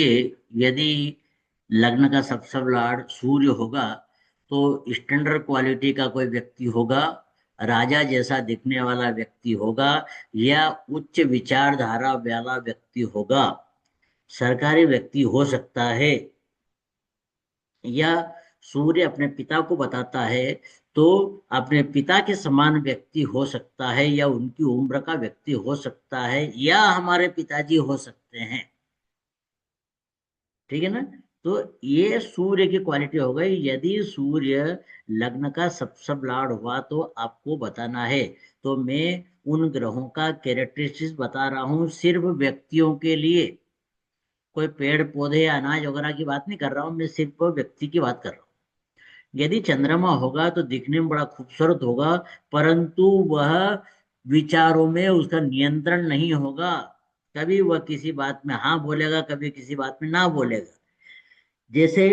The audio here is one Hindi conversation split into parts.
यदि लग्न का सबसे लॉर्ड सूर्य होगा तो स्टैंडर्ड क्वालिटी का कोई व्यक्ति होगा, राजा जैसा दिखने वाला व्यक्ति होगा, या उच्च विचारधारा वाला व्यक्ति होगा, सरकारी व्यक्ति हो सकता है, या सूर्य अपने पिता को बताता है तो अपने पिता के समान व्यक्ति हो सकता है, या उनकी उम्र का व्यक्ति हो सकता है, या हमारे पिताजी हो सकते हैं। ठीक है ना। तो ये सूर्य की क्वालिटी हो गई। यदि सूर्य लग्न का सब लॉर्ड हुआ तो आपको बताना है। तो मैं उन ग्रहों का कैरेक्टरिस्टिक्स बता रहा हूं सिर्फ व्यक्तियों के लिए, कोई पेड़ पौधे या अनाज वगैरह की बात नहीं कर रहा हूं, मैं सिर्फ व्यक्ति की बात कर रहा हूँ। यदि चंद्रमा होगा तो दिखने में बड़ा खूबसूरत होगा, परंतु वह विचारों में उसका नियंत्रण नहीं होगा। कभी वह किसी बात में हाँ बोलेगा, कभी किसी बात में ना बोलेगा। जैसे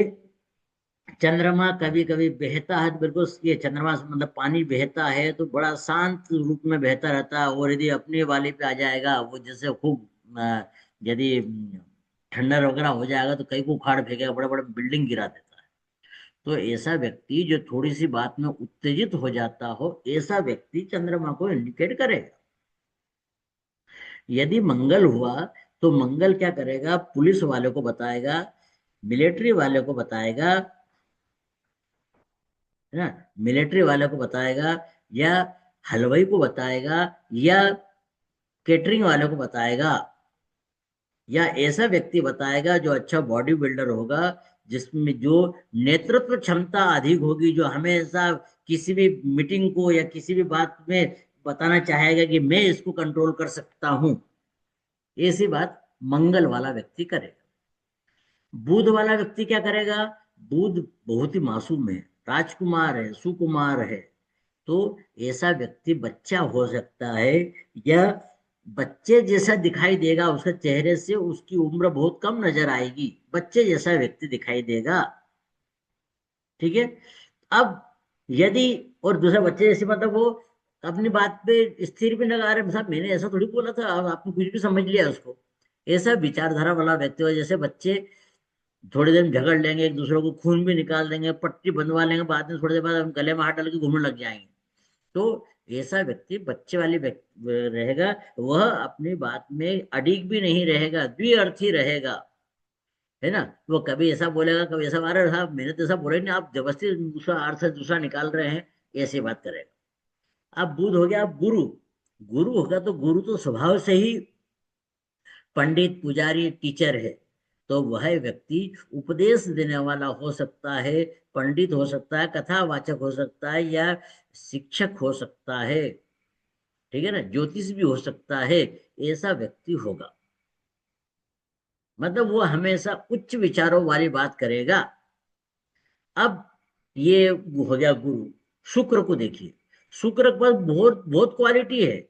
चंद्रमा कभी कभी बहता है तो बिल्कुल, ये चंद्रमा से मतलब पानी बहता है तो बड़ा शांत रूप में बहता रहता है, और यदि अपने वाले पे आ जाएगा वो जैसे खूब यदि ठंडा वगैरह हो जाएगा तो कई को उखाड़ फेंकेगा, बड़े बड़े बिल्डिंग गिरा देता है। तो ऐसा व्यक्ति जो थोड़ी सी बात में उत्तेजित हो जाता हो, ऐसा व्यक्ति चंद्रमा को इंडिकेट करेगा। यदि मंगल हुआ तो मंगल क्या करेगा, पुलिस वाले को बताएगा, मिलिट्री वाले को बताएगा, है ना, मिलिट्री वाले को बताएगा, या हलवाई को बताएगा, या केटरिंग वाले को बताएगा, या ऐसा व्यक्ति बताएगा जो अच्छा बॉडी बिल्डर होगा, जिसमें जो नेतृत्व क्षमता अधिक होगी, जो हमेशा किसी भी मीटिंग को या किसी भी बात में बताना चाहेगा कि मैं इसको कंट्रोल कर सकता हूं। ऐसी बात मंगल वाला व्यक्ति करेगा। बुध वाला व्यक्ति क्या करेगा, बुध बहुत ही मासूम है, राजकुमार है, सुकुमार है। तो ऐसा व्यक्ति बच्चा हो सकता है, या बच्चे जैसा दिखाई देगा, उसके चेहरे से उसकी उम्र बहुत कम नजर आएगी, बच्चे जैसा व्यक्ति दिखाई देगा। ठीक है। अब यदि, और दूसरा बच्चे जैसे मतलब वो अपनी बात पे स्थिर भी लगा रहे, साहब मैंने ऐसा थोड़ी बोला था, अब आपने कुछ भी समझ लिया उसको। ऐसा विचारधारा वाला व्यक्ति हो, जैसे बच्चे थोड़ी देर में झगड़ लेंगे, एक दूसरे को खून भी निकाल देंगे, पट्टी बंधवा लेंगे, बाद में थोड़ी देर बाद हम गले में हाथ डाल के घूमने लग जाएंगे। तो ऐसा व्यक्ति बच्चे वाली रहेगा। वह अपनी बात में अडिग भी नहीं रहेगा, द्विअर्थी रहेगा, है ना। वो कभी ऐसा बोलेगा, कभी ऐसा, अरे साहब मैंने तो ऐसा बोला ही नहीं, आप जबरदस्ती दूसरा अर्थ से दूसरा निकाल रहे हैं, ऐसी बात करेगा। अब बुध हो गया। अब गुरु, गुरु होगा तो गुरु तो स्वभाव से ही पंडित, पुजारी, टीचर है। तो वह व्यक्ति उपदेश देने वाला हो सकता है, पंडित हो सकता है, कथावाचक हो सकता है, या शिक्षक हो सकता है। ठीक है ना, ज्योतिष भी हो सकता है। ऐसा व्यक्ति होगा, मतलब वो हमेशा उच्च विचारों वाली बात करेगा। अब ये हो गया गुरु। शुक्र को देखिए, शुक्र के पास बहुत बहुत क्वालिटी है।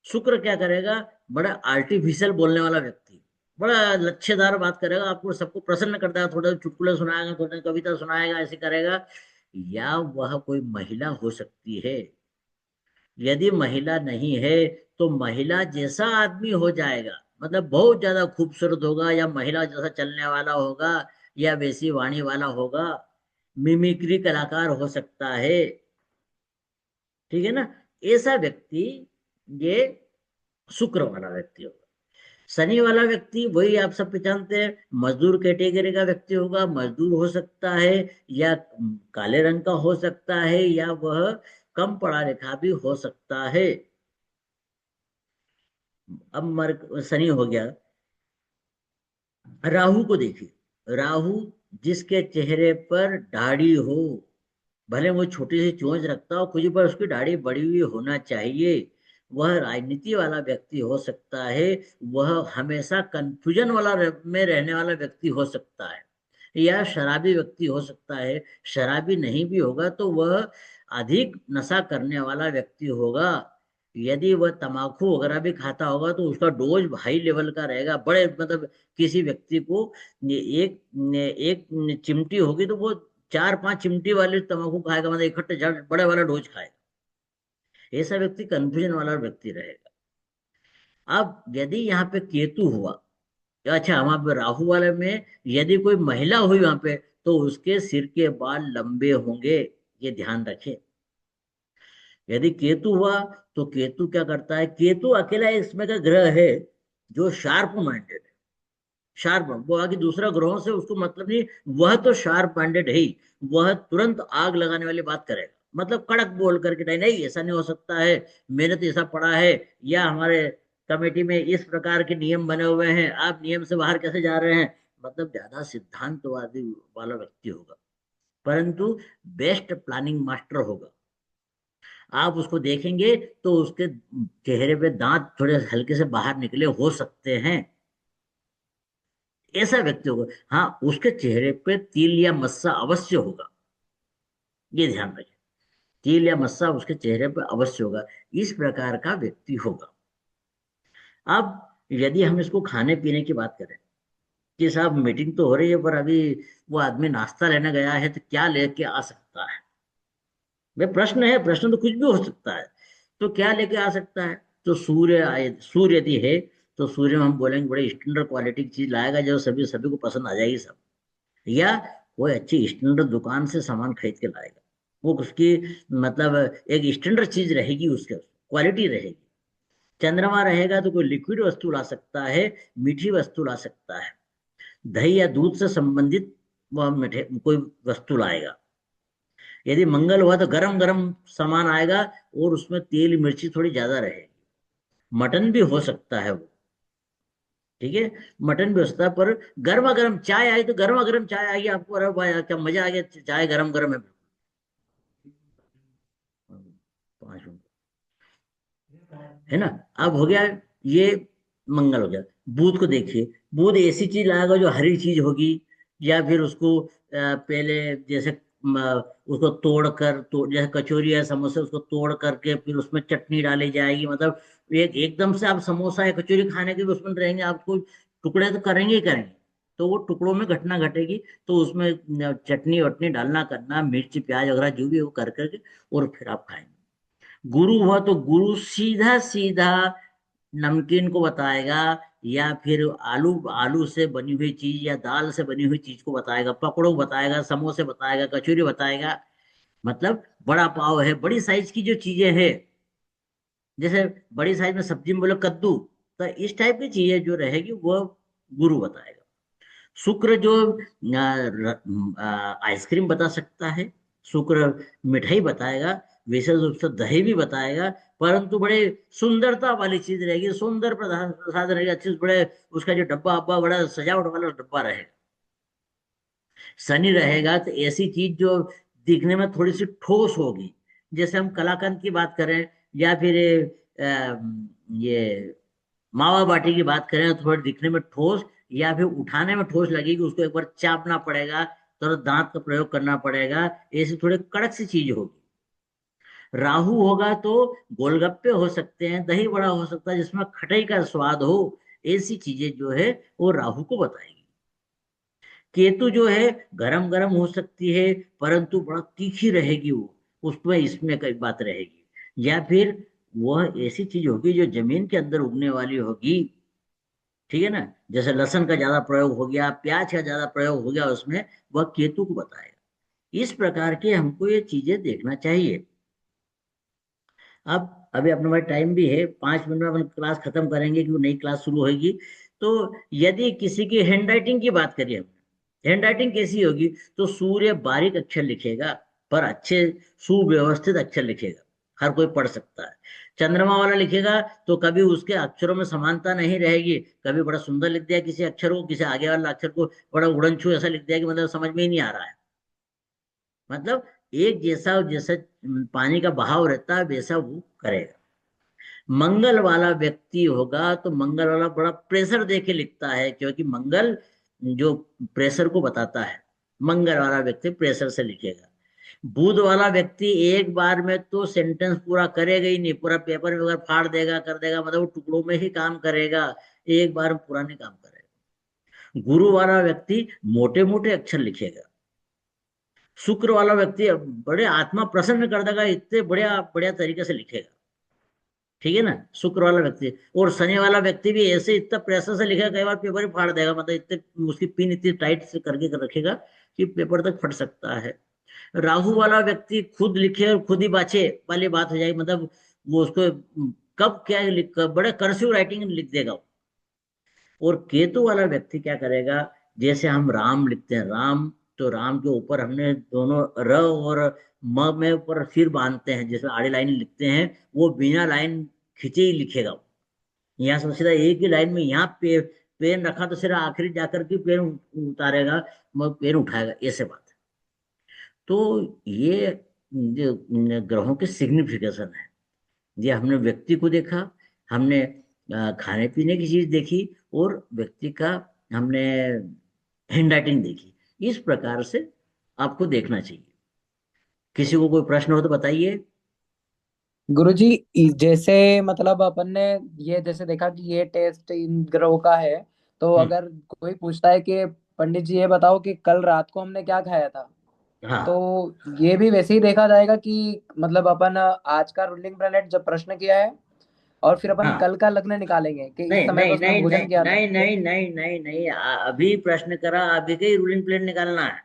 शुक्र क्या करेगा, बड़ा आर्टिफिशियल बोलने वाला व्यक्ति, बड़ा लच्छेदार बात करेगा, आपको सबको प्रसन्न करता है, थोड़ा चुटकुले सुनाएगा, थोड़ा कविता सुनाएगा, ऐसे करेगा। या वह कोई महिला हो सकती है। यदि महिला नहीं है तो महिला जैसा आदमी हो जाएगा, मतलब बहुत ज्यादा खूबसूरत होगा, या महिला जैसा चलने वाला होगा, या वैसी वाणी वाला होगा, मिमिक्री कलाकार हो सकता है। ठीक है ना। ऐसा व्यक्ति, ये शुक्र वाला व्यक्ति होगा। शनि वाला व्यक्ति वही आप सब पहचानते हैं, मजदूर कैटेगरी का व्यक्ति होगा, मजदूर हो सकता है, या काले रंग का हो सकता है, या वह कम पढ़ा लिखा भी हो सकता है। अब शनि हो गया। राहु को देखिए, राहु जिसके चेहरे पर दाढ़ी हो, भले वो छोटी सी चोंच रखता हो कुछ, पर उसकी दाढ़ी बड़ी हुई होना चाहिए, वह राजनीति वाला व्यक्ति हो सकता है। वह हमेशा कंफ्यूजन वाला में रहने वाला व्यक्ति हो सकता है, या शराबी व्यक्ति हो सकता है। शराबी नहीं भी होगा तो वह अधिक नशा करने वाला व्यक्ति होगा। यदि वह तम्बाकू वगैरह भी खाता होगा तो उसका डोज हाई लेवल का रहेगा, बड़े मतलब किसी व्यक्ति को एक एक चिमटी होगी तो वो 4-5 चिमटी वाली तम्बाकू खाएगा, मतलब इकट्ठे बड़े वाला डोज खाएगा। ऐसा व्यक्ति कंफ्यूजन वाला व्यक्ति रहेगा। अब यदि यहाँ पे केतु हुआ, अच्छा, वहां पे राहु वाले में यदि कोई महिला हुई वहां पे, तो उसके सिर के बाल लंबे होंगे, ये ध्यान रखें। यदि केतु हुआ, तो केतु क्या करता है, केतु अकेला इसमें का ग्रह है जो शार्प माइंडेड है। शार्प, वो आगे दूसरा ग्रहों से उसको मतलब नहीं, वह तो शार्प माइंडेड है ही। वह तुरंत आग लगाने वाली बात करेगा, मतलब कड़क बोल करके, नहीं नहीं ऐसा नहीं हो सकता है, मैंने तो ऐसा पढ़ा है, या हमारे कमेटी में इस प्रकार के नियम बने हुए हैं, आप नियम से बाहर कैसे जा रहे हैं। मतलब ज्यादा सिद्धांतवादी वाला व्यक्ति होगा, परंतु बेस्ट प्लानिंग मास्टर होगा। आप उसको देखेंगे तो उसके चेहरे पे दांत थोड़े हल्के से बाहर निकले हो सकते हैं, ऐसा व्यक्ति होगा। हाँ, उसके चेहरे पे तिल या मस्सा अवश्य होगा, ये ध्यान रखें। तिल या मस्सा उसके चेहरे पे अवश्य होगा, इस प्रकार का व्यक्ति होगा। अब यदि हम इसको खाने पीने की बात करें कि साहब मीटिंग तो हो रही है, पर अभी वो आदमी नाश्ता लेने गया है, तो क्या लेके आ सकता है। वे प्रश्न है, प्रश्न तो कुछ भी हो सकता है, तो क्या लेके आ सकता है। तो सूर्य आए, सूर्य यदि है, तो सूर्य में हम बोलेंगे बड़े स्टैंडर्ड क्वालिटी की चीज लाएगा जो सभी सभी को पसंद आ जाएगी सब। या कोई अच्छी स्टैंडर्ड दुकान से सामान खरीद के लाएगा, वो उसकी मतलब एक स्टैंडर्ड चीज रहेगी, उसके क्वालिटी रहेगी। चंद्रमा रहेगा तो कोई लिक्विड वस्तु ला सकता है, मीठी वस्तु ला सकता है, दही या दूध से संबंधित वह मीठे कोई वस्तु लाएगा। यदि मंगल हुआ तो गरम गरम सामान आएगा, और उसमें तेल मिर्ची थोड़ी ज्यादा रहेगी। मटन भी हो सकता है वो, ठीक है, मटन भी हो सकता है, पर गर्मा गर्म चाय आई तो गर्मा गर्म चाय आई आपको, अरे भाई क्या मजा आ गया, चाय गरम गरम है। 5 मिनट है ना। अब हो गया ये, मंगल हो गया। बुध को देखिए, बुध ऐसी चीज लाएगा जो हरी चीज होगी, या फिर उसको पहले जैसे उसको तोड़ कर, जैसे कचौरी या समोसे, उसको तोड़ करके फिर उसमें चटनी डाली जाएगी। मतलब एक एकदम से आप समोसा या कचौरी खाने के भी उसमें रहेंगे, आपको टुकड़े तो करेंगे ही करेंगे, तो वो टुकड़ों में घटना घटेगी, तो उसमें चटनी वटनी डालना करना, मिर्च प्याज वगैरह जो भी है वो कर करके, और फिर आप खाएंगे। गुरु हुआ तो गुरु सीधा सीधा नमकीन को बताएगा, या फिर आलू आलू से बनी हुई चीज या दाल से बनी हुई चीज को बताएगा, पकौड़ों को बताएगा, समोसे बताएगा, कचौरी बताएगा। मतलब बड़ा पाव है, बड़ी साइज की जो चीजें हैं, जैसे बड़ी साइज में सब्जी में बोले कद्दू, तो इस टाइप की चीजें जो रहेगी वो गुरु बताएगा। शुक्र जो आइसक्रीम बता सकता है, शुक्र मिठाई बताएगा, विशेष रूप से दही भी बताएगा, परंतु बड़े सुंदरता वाली चीज रहेगी, सुंदर प्रसाद प्रसाद रहेगा, अच्छी बड़े, उसका जो डब्बा अब्बा बड़ा सजावट वाला डब्बा रहेगा। शनि रहेगा तो ऐसी चीज जो दिखने में थोड़ी सी ठोस होगी, जैसे हम कलाकंद की बात करें, या फिर ये मावा बाटी की बात करें, तो थोड़ा दिखने में ठोस, या फिर उठाने में ठोस लगेगी, उसको एक बार चापना पड़ेगा, तो दांत का प्रयोग करना पड़ेगा, ऐसी थोड़ी कड़क सी चीज होगी। राहु होगा तो गोलगप्पे हो सकते हैं, दही बड़ा हो सकता है जिसमें खटाई का स्वाद हो, ऐसी चीजें जो है वो राहु को बताएगी। केतु जो है गरम गरम हो सकती है, परंतु बड़ा तीखी रहेगी वो, उसमें इसमें कई बात रहेगी। या फिर वह ऐसी चीज होगी जो जमीन के अंदर उगने वाली होगी, ठीक है ना, जैसे लहसुन का ज्यादा प्रयोग हो गया, प्याज का ज्यादा प्रयोग हो गया उसमें, वह केतु को बताएगा। इस प्रकार के हमको ये चीजें देखना चाहिए। अब अभी अपने पास टाइम भी है, 5 मिनट में अपन क्लास खत्म करेंगे, कि नई क्लास शुरू होगी। तो यदि किसी की हैंड राइटिंग की बात करिए, हैंड राइटिंग कैसी होगी, तो सूर्य बारीक अक्षर लिखेगा, पर अच्छे सुव्यवस्थित अक्षर लिखेगा, हर कोई पढ़ सकता है। चंद्रमा वाला लिखेगा तो कभी उसके अक्षरों में समानता नहीं रहेगी, कभी बड़ा सुंदर लिख दिया किसी अक्षर को, किसी आगे वाला अक्षर को बड़ा उड़नछू ऐसा लिख दिया कि मतलब समझ में ही नहीं आ रहा है। मतलब एक जैसा जैसा पानी का बहाव रहता है वैसा वो करेगा। मंगल वाला व्यक्ति होगा तो मंगल वाला बड़ा प्रेशर दे के लिखता है, क्योंकि मंगल जो प्रेशर को बताता है, मंगल वाला व्यक्ति प्रेशर से लिखेगा। बुध वाला व्यक्ति एक बार में तो सेंटेंस पूरा करेगा ही नहीं, पूरा पेपर में अगर फाड़ देगा कर देगा, मतलब वो टुकड़ों में ही काम करेगा, एक बार में पूरा नहीं काम करेगा। गुरु वाला व्यक्ति मोटे मोटे अक्षर लिखेगा। शुक्र वाला व्यक्ति बड़े आत्मा प्रसन्न कर देगा, इतने बढ़िया बढ़िया तरीके से लिखेगा। ठीक है ना, शुक्र वाला व्यक्ति। और शनि वाला व्यक्ति भी ऐसे इतना प्रेशर से लिखेगा, कई बार पेपर ही फाड़ देगा, मतलब इतने उसकी पिन इतनी टाइट से करके कर रखेगा कि पेपर तक फट सकता है। राहु वाला व्यक्ति खुद लिखे और खुद ही बाँचे वाली बात हो जाएगी, मतलब वो उसको कब क्या लिख, बड़े कर्सिव राइटिंग में लिख देगा। और केतु वाला व्यक्ति क्या करेगा, जैसे हम राम लिखते हैं, राम, तो राम के ऊपर हमने दोनों र और म में ऊपर सिर बांधते हैं, जिसमें आड़ी लाइन लिखते हैं, वो बिना लाइन खींचे ही लिखेगा। यहाँ से सीधा एक ही लाइन में, यहाँ पेन रखा तो सिर्फ आखिरी जाकर के पेन उतारेगा, मग पेन उठाएगा, ऐसे बात है। तो ये जो ग्रहों के सिग्निफिकेशन है, ये हमने व्यक्ति को देखा, हमने खाने पीने की चीज देखी, और व्यक्ति का हमने हैंडराइटिंग देखी। इस प्रकार से आपको देखना चाहिए। किसी को कोई प्रश्न हो तो बताइए। गुरुजी, जैसे मतलब अपन ने ये जैसे देखा कि ये टेस्ट इन ग्रहों का है, तो हम्म। अगर कोई पूछता है कि पंडित जी ये बताओ कि कल रात को हमने क्या खाया था, तो हाँ। ये भी वैसे ही देखा जाएगा कि मतलब अपन आज का रूलिंग प्लेनेट जब प्रश्न किया है, और फिर अपन हाँ। कल का लग्न निकालेंगे कि इस नहीं समय पे नहीं उसने नहीं नहीं भोजन किया था। नहीं नहीं नहीं नहीं नहीं, अभी प्रश्न करा, अभी का ही रूलिंग प्लेन निकालना है।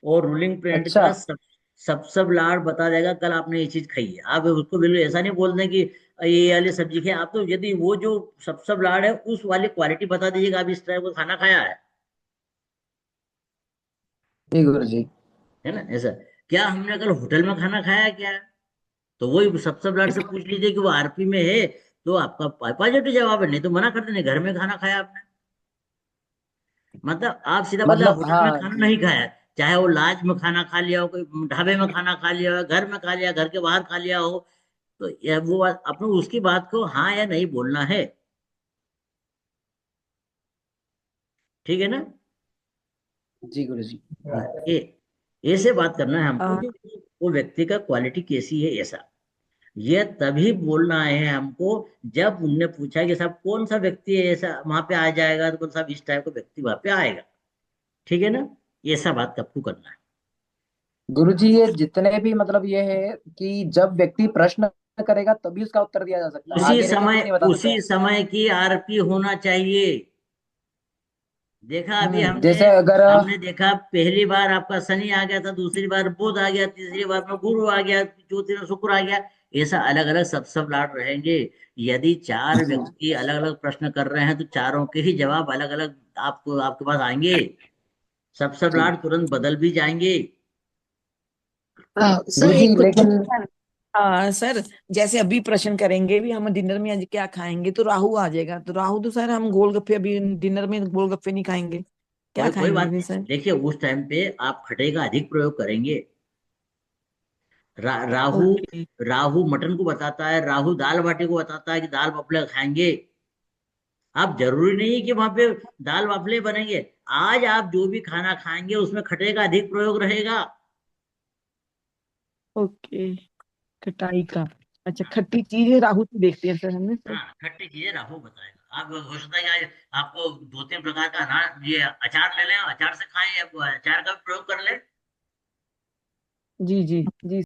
और रूलिंग प्लेनेट अच्छा। का सब लाड़ बता देगा, कल आपने ये चीज खाई है। आप उसको बिल्कुल ऐसा नहीं बोल दें कि ये वाली सब्जी खाई आप, तो यदि वो जो सब लाड़ है उस वाली क्वालिटी बता दीजिएगा, आप इस तरह का खाना खाया जी गुरुजी। है ना, ऐसा। क्या हमने कल होटल में खाना खाया क्या? तो वही सब लाड से पूछ लीजिए कि वो आरपी में है, तो आपका पॉजिटिव जवाब है, नहीं तो मना कर देने घर में खाना खाया आपने। मतलब आप सीधा बोले मतलब होटल में हाँ खाना जी। नहीं खाया, चाहे वो लॉज में खाना खा लिया हो, कोई ढाबे में खाना खा लिया हो, घर में खा लिया, घर के बाहर खा लिया हो, तो यह वो बात अपने उसकी बात को हाँ या नहीं बोलना है। ठीक है ना। जी गुरुजी। हाँ, ये ऐसे बात करना है हमको आ, कि वो व्यक्ति का क्वालिटी कैसी है, ऐसा। ये तभी बोलना है हमको जब उनने पूछा कि साहब कौन सा व्यक्ति है ऐसा वहां पे आ जाएगा, तो कौन सा इस टाइप का व्यक्ति वहां पे आएगा। ठीक है ना, ये सब बात आपको करना है। गुरुजी, ये जितने भी मतलब ये है कि जब व्यक्ति प्रश्न करेगा तभी उसका उत्तर दिया जा सकता है, आगे रह के कुछ नहीं बता सकता उसी है। समय की आरपी होना चाहिए। देखा अभी हमने जैसे अगर हमने देखा, पहली बार आपका शनि आ गया था, दूसरी बार बुध आ गया, तीसरी बार में गुरु आ गया, चौथी में शुक्र आ गया। ऐसा अलग अलग सब लाट रहेंगे। यदि चार व्यक्ति अलग अलग प्रश्न कर रहे हैं, तो चारों के ही जवाब अलग अलग आपको आपके पास आएंगे। सब जी लाट तुरंत बदल भी जाएंगे। हाँ सर, गुरुजी, एक लेकिन क्वेश्चन। हाँ सर, जैसे अभी प्रश्न करेंगे भी हम डिनर में आज क्या खाएंगे, तो राहु आ जाएगा, तो राहु तो सर हम गोलगप्पे अभी डिनर में गोलगप्पे नहीं खाएंगे, क्या कोई कोई खाएंगे बात फिर नहीं। सर? देखिए उस टाइम पे आप खटे का अधिक प्रयोग करेंगे। राहु, ओके। राहु मटन को बताता है, राहु दाल बाटी को बताता है कि दाल बाफले खाएंगे। आप जरूरी नहीं है कि वहां पे दाल बाफले बनेंगे। आज आप जो भी खाना खाएंगे उसमें खटे का अधिक प्रयोग रहेगा। ओके, खटाई का। अच्छा, खट्टी चीजें राहु से देखते हैं सर हमें सर। हाँ, खट्टी चीजें राहु बताएगा। आप हो सकता है कि आज आपको दो तीन प्रकार का अनाज, ये अचार ले लें, अचार से खाएं, या अचार का भी प्रयोग कर लें। जी जी जी।